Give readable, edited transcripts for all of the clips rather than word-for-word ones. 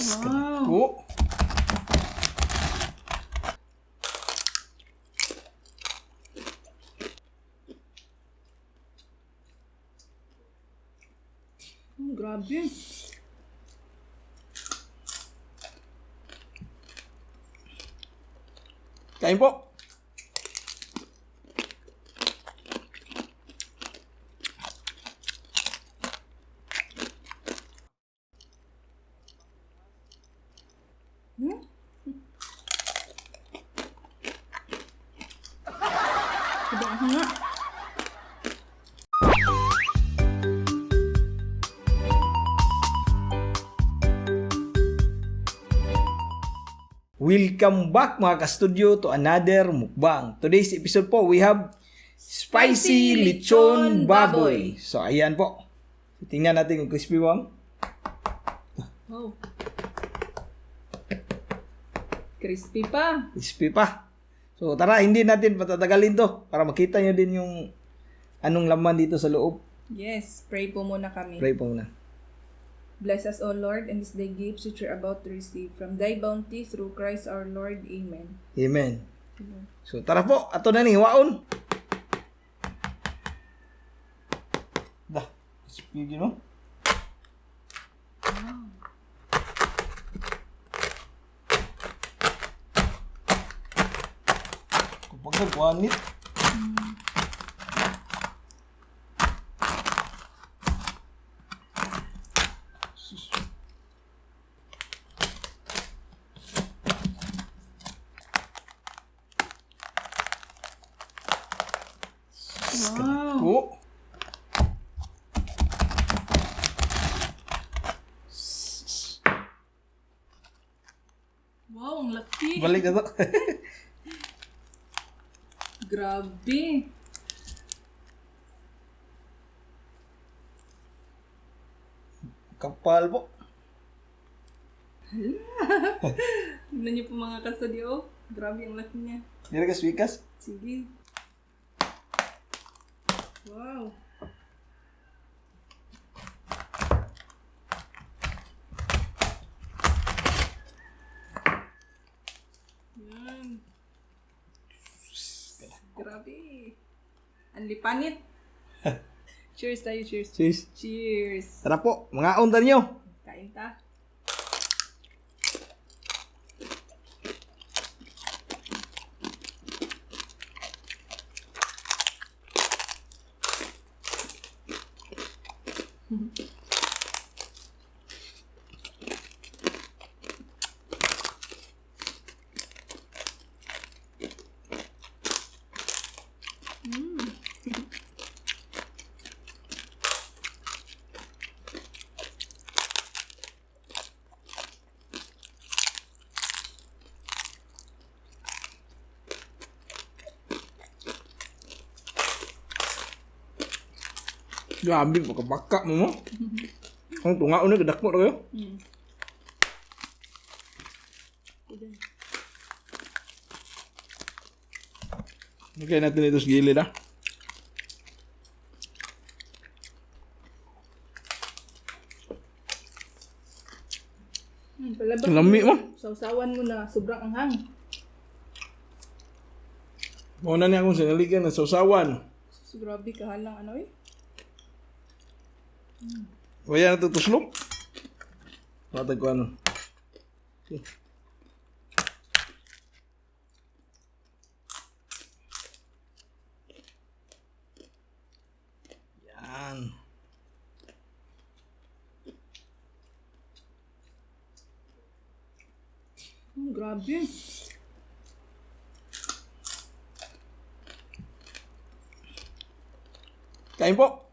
Wow. Oh. Grabe. Kain po. Hmm? Sobrang hanga. Welcome back mga ka-studio to another mukbang. Today's episode po, we have Spicy Lechon Baboy. So ayan po. Tingnan natin kung crispy bang. Wow. Crispy pa. Crispy pa. So tara, hindi natin patatagalin to para makita nyo din yung anong laman dito sa loob. Yes, pray po muna kami. Pray po muna. Bless us, O Lord, and this day gifts which we are about to receive from thy bounty through Christ our Lord. Amen. Amen. So tara po, ato na ni waon. Dah, crispy gino. Kapag nagwanit. Wow. Oh. Wow, ang laki. Balik na to. Grabe. Kapal po. Tignan niyo po mga kasadyo. Grabe ang laki niya. Dira ka swikas. Sige. Wow. Yan. Grabe. Ang lipanit. Cheers tayo, cheers. Cheers. Cheers. Tara po, mga unta nyo. Kain ta. Grabe, baka mo mo. Ang tungaon na, gadak mo na kayo. Lagyan natin ito sa gilid ah. Palabas Lami mo. Sausawan mo na sobrang anghang. Muna niya akong sinaligan ng sausawan. So, grabe kahalang ano eh. Waya na ito tuslok. Matag ko ano. Okay. Yan. Grabe. Kain po.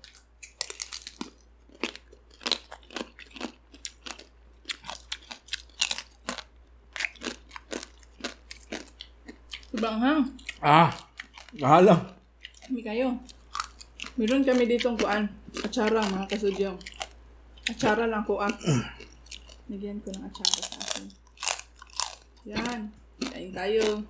Sobrang anghang. Kahalang. Kami kayo. Meron kami ditong kuan. Atsara mga kasudyong. Atsara lang kuan. Nagyan ko ng atsara sa akin. Yan. Kain tayo.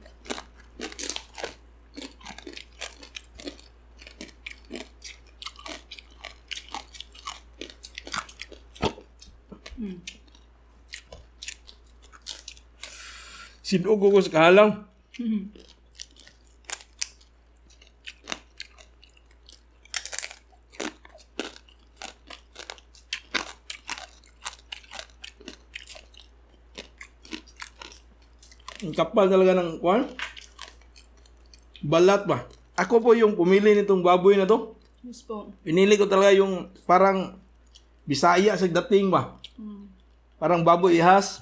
Sinug ko sa kahalang. Ang kapal talaga ng kwan. Balat ba? Ako po yung pumili nitong baboy na to. Yes po. Pinili ko talaga yung parang Bisaya sa dating ba? Mm. Parang baboy ihas.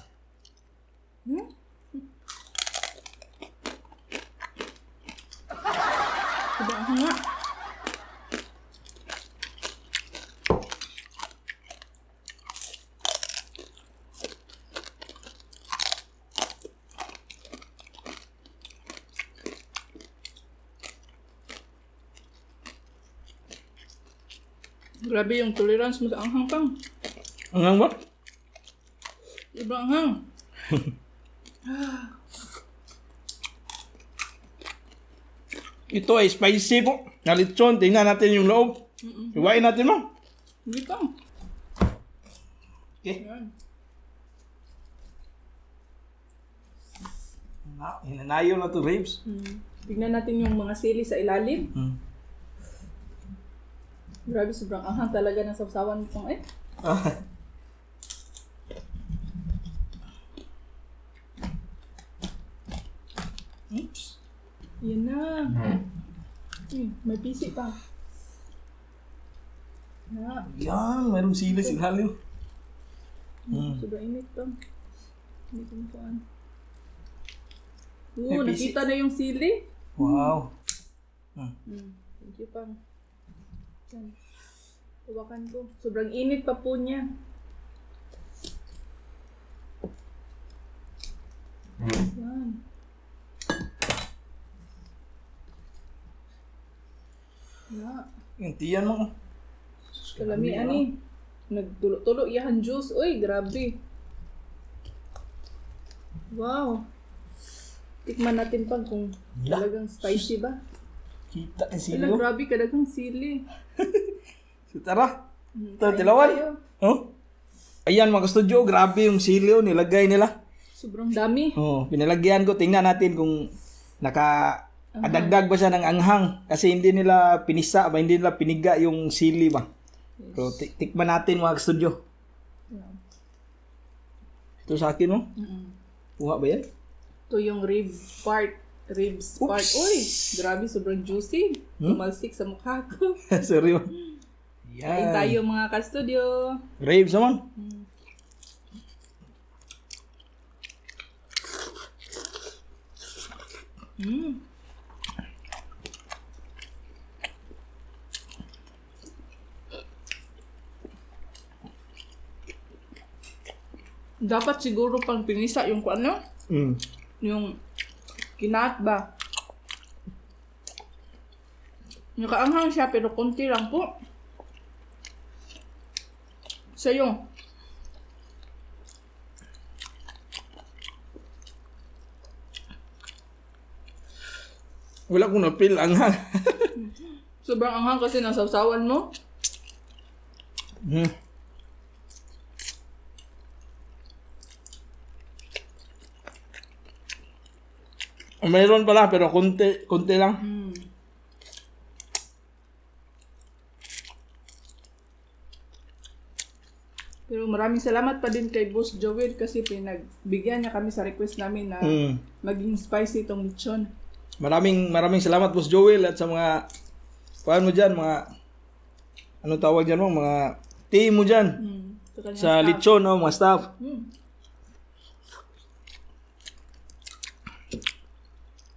Hmm? Diba ang hanga? Grabe yung tolerance mo sa anghang pang. Angang ba? Ibang anghang. Ito ay spicy po. Na lechon. Tingnan natin yung loob. Iwain natin mo. Hindi pa. Okay. Yan. Hinanayo na to, Raves. Tignan natin yung mga sili sa ilalim. Grabe, sobrang anghang talaga ng sawsawan mo pang Oops. Yan na. May pisi pa. Na. Yan, mayroong sili sa ilalim. Sobrang init to. Hindi ko makuhaan. May pisi. Nakita na yung sili. Wow. Thank you, pang. Yan. Hawakan ko. Sobrang init pa po niya. Yan. Ya. Yung tiyan mo. Kalami ani. Nagtulo-tulo yahan juice. Uy, grabe. Wow. Tikman natin pang kung talagang spicy ba. Kita ang sili. Ala, grabe kadagang sili. So, tara. Ito, Kain tilawan. tayo. Oh. Ayan mga studio, grabe yung sili nilagay nila. Sobrang dami. Oh, pinalagyan ko. Tingnan natin kung adagdag ba siya ng anghang. Kasi hindi nila pinisa ba, hindi nila piniga yung sili ba. Yes. So, tikman natin mga studio. Yeah. Ito sa akin, no? Kuha ba yan? Ito yung ribs part. Uy, grabe, sobrang juicy. Tumalsik sa mukha ko. Seryo. Kain Yan. tayo mga ka-studio. Raves naman. Dapat siguro pang pinisa yung ano? Yung kinat ba? Nakaanghang siya pero konti lang po. Sa'yo. Wala kong napil anghang. Sobrang anghang kasi nasawsawan mo. Mayroon pala pero konti lang. Pero maraming salamat pa din kay Boss Joel kasi pinagbigyan niya kami sa request namin na maging spicy itong lechon. Maraming salamat Boss Joel at sa mga paano mo dyan, mga ano tawag dyan mo, mga team mo dyan Kanyang sa staff. lechon, no, mga staff.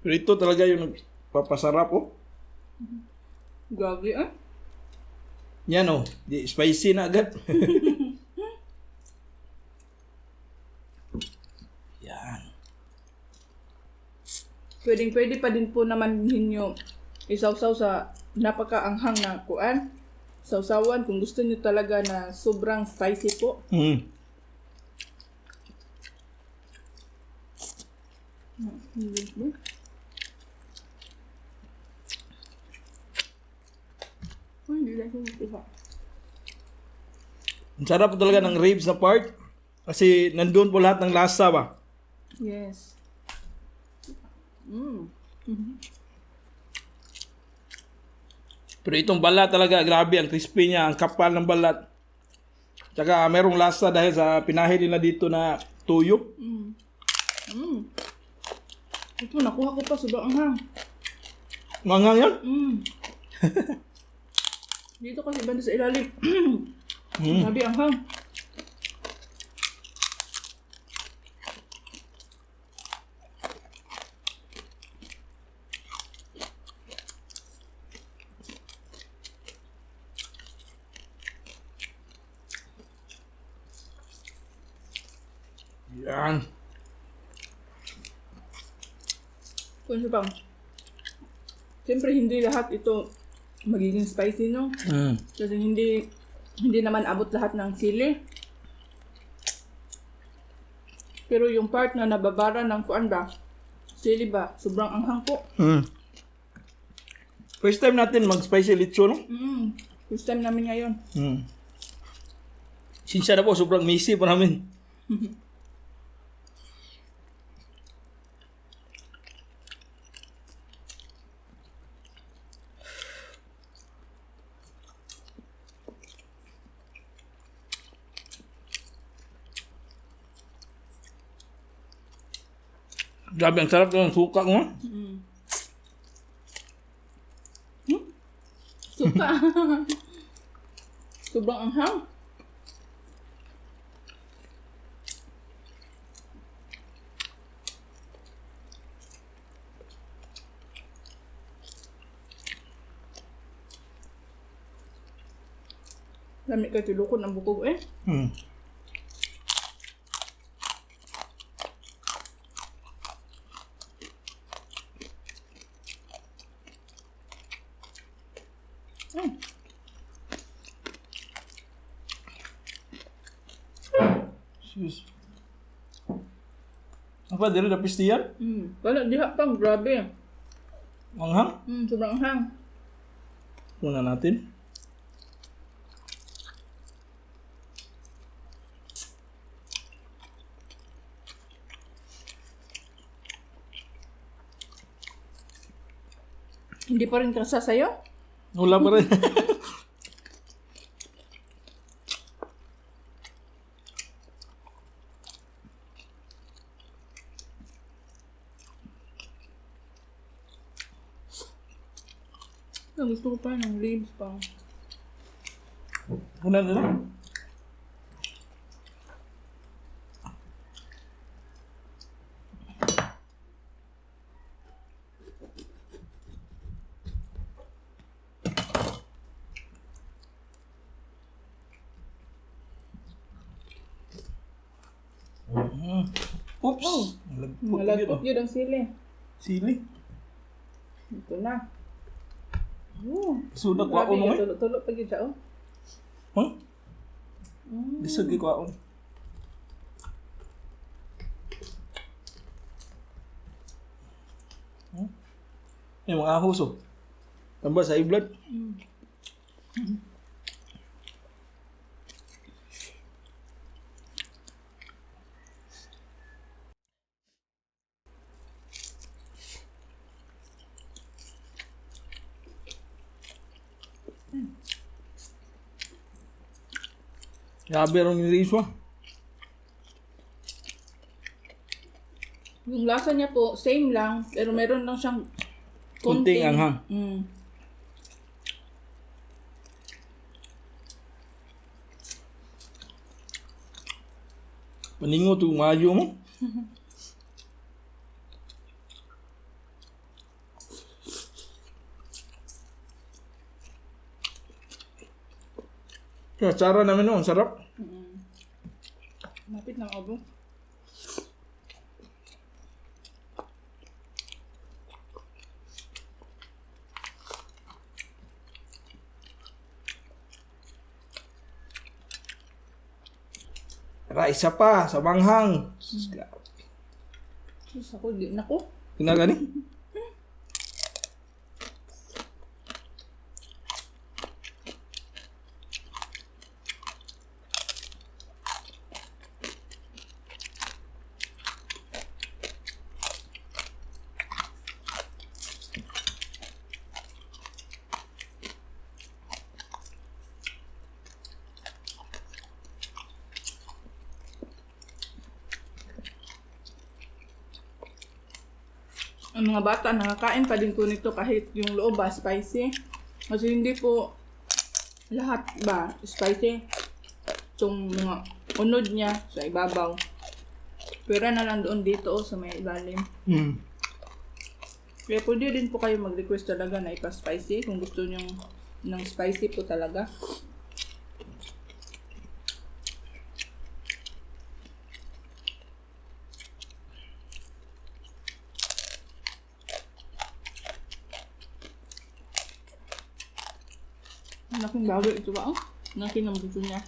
Pero ito talaga yung papasarap, oh. Grabe Yan, oh. Di, spicy na agad. Yan. Pwede pa din po naman ninyo isawsaw sa napakaanghang na kuan. Sawsawan kung gusto niyo talaga na sobrang spicy po. Hindi lang siya. Ang sarap talaga ng ribs na part. Kasi nandun po lahat ng lasa ba. Yes. Mm. Pero itong balat talaga, grabe, ang crispy niya, ang kapal ng balat. Tsaka merong lasa dahil sa pinahid nila dito na tuyo. Mm. Mm. Ito, nakuha ko pa. Sobrang anghang. Manghang yan? Mm. Dito kasi banda sa ilalim. Sabi anghang. Yan. Kung siya pang. Siyempre, hindi lahat ito magiging spicy, no? Kasi hindi naman abot lahat ng sili. Pero yung part na nababara ng kuan ba, sili ba, sobrang anghang po. First time natin mag-spicy lechon, no? First time namin ngayon. Sinsya na po, sobrang messy pa namin. Grabe, ang sarap ng suka mo. Suka. Sobrang anghang. Lamig ka tilukon ang bukog eh. Sus. Apa, dili na pistiyan? Wala, diha pang, grabe. Manghang? Sobrang anghang. Muna natin. Hindi pa rin krasa sa'yo? Wala pa rin. Gusto ko pa ng leaves pa. Muna na lang. Oops! Malagpot yun ang sili. Sili. Ito na. Sudak Grabe, kwaon mo eh. tulog pa yun siya, oh. Huh? Lisod kay kwaon. Yung mga ahos oh. Tambah sa blood. Grabe rin yung riso ah. Yung lasa niya po, same lang, pero meron lang siyang Kunting anghang. Paningo to mayo mo. Kaya tsara namin no, ang sarap. Mapit ng abo. Tara, isa pa, sa manghang. Sus, ako, di na ko. Kinagani? Ang mga bata, nakakain pa din po nito kahit yung loob ba, spicy. Kasi hindi po lahat ba, spicy. Yung mga unod niya sa ibabaw. Pwera na lang doon dito sa may ilalim. Kaya pwede din po kayo mag-request talaga na ipa-spicy kung gusto nyo ng spicy po talaga. Laking bago ito ba? Oh? Laki ng buto niya.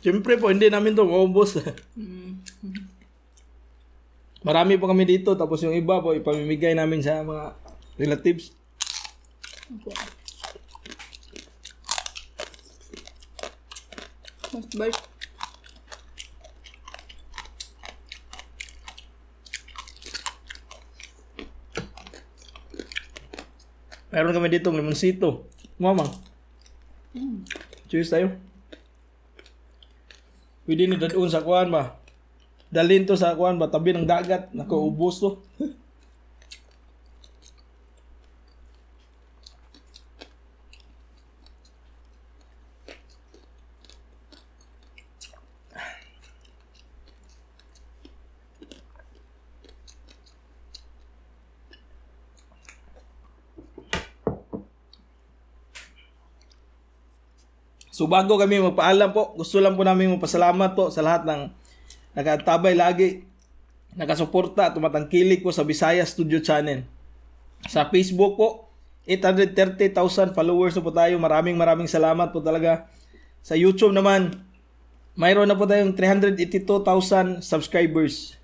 Siyempre po, hindi namin to maubos. Marami po kami dito, tapos yung iba po, ipamimigay namin sa mga relatives. Okay. Mas bite. Meron kami dito limonsito. Mama. Cheers tayo. Pwede ni dadun sa kuan ba? Dalhin to sa kuan ba? Tabi ng dagat. Nakaubos to. So bago kami magpaalam po, gusto lang po namin magpasalamat po sa lahat ng nakatabay lagi, nakasuporta at tumatangkilik po sa Bisaya Studio Channel. Sa Facebook po, 830,000 followers na po tayo. Maraming salamat po talaga. Sa YouTube naman, mayroon na po tayong 382,000 subscribers.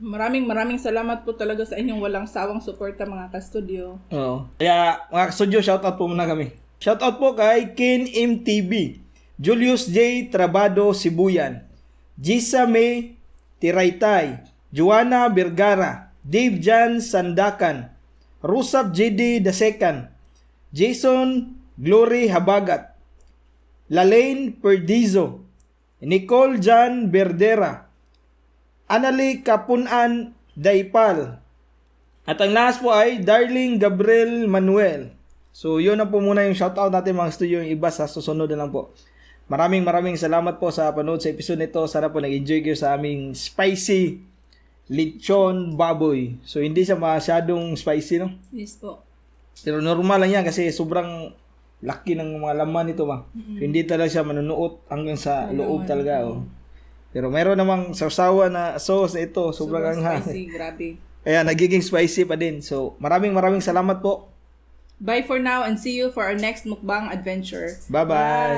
Maraming salamat po talaga sa inyong walang sawang suporta mga ka-studio. Oo. Kaya mga ka-studio, shoutout po muna kami. Shoutout po kay Ken MTV, Julius J. Trabado Sibuyan, Gisa May Tiraytay, Joanna Vergara, Dave Jan Sandakan, Rusap JD II, Jason Glory Habagat, Lalaine Perdizo, Nicole Jan Berdera, Anali Kapunan Daipal, at ang last po ay Darling Gabriel Manuel. So, yun na po muna yung shoutout natin mga studio. Yung iba sa susunod na lang po. Maraming salamat po sa panood sa episode nito. Sana po nag-enjoy kayo sa aming spicy lechon baboy. So, hindi siya masyadong spicy, no? Yes po. Pero normal lang yan kasi sobrang laki ng mga laman nito, ma. So, hindi talaga siya manunuot hanggang sa loob talaga, oh. Pero meron namang sausawa na sauce na ito. Sobrang anghang. Spicy, grabe. Kaya nagiging spicy pa din. So, maraming salamat po. Bye for now and see you for our next mukbang adventure. Bye-bye.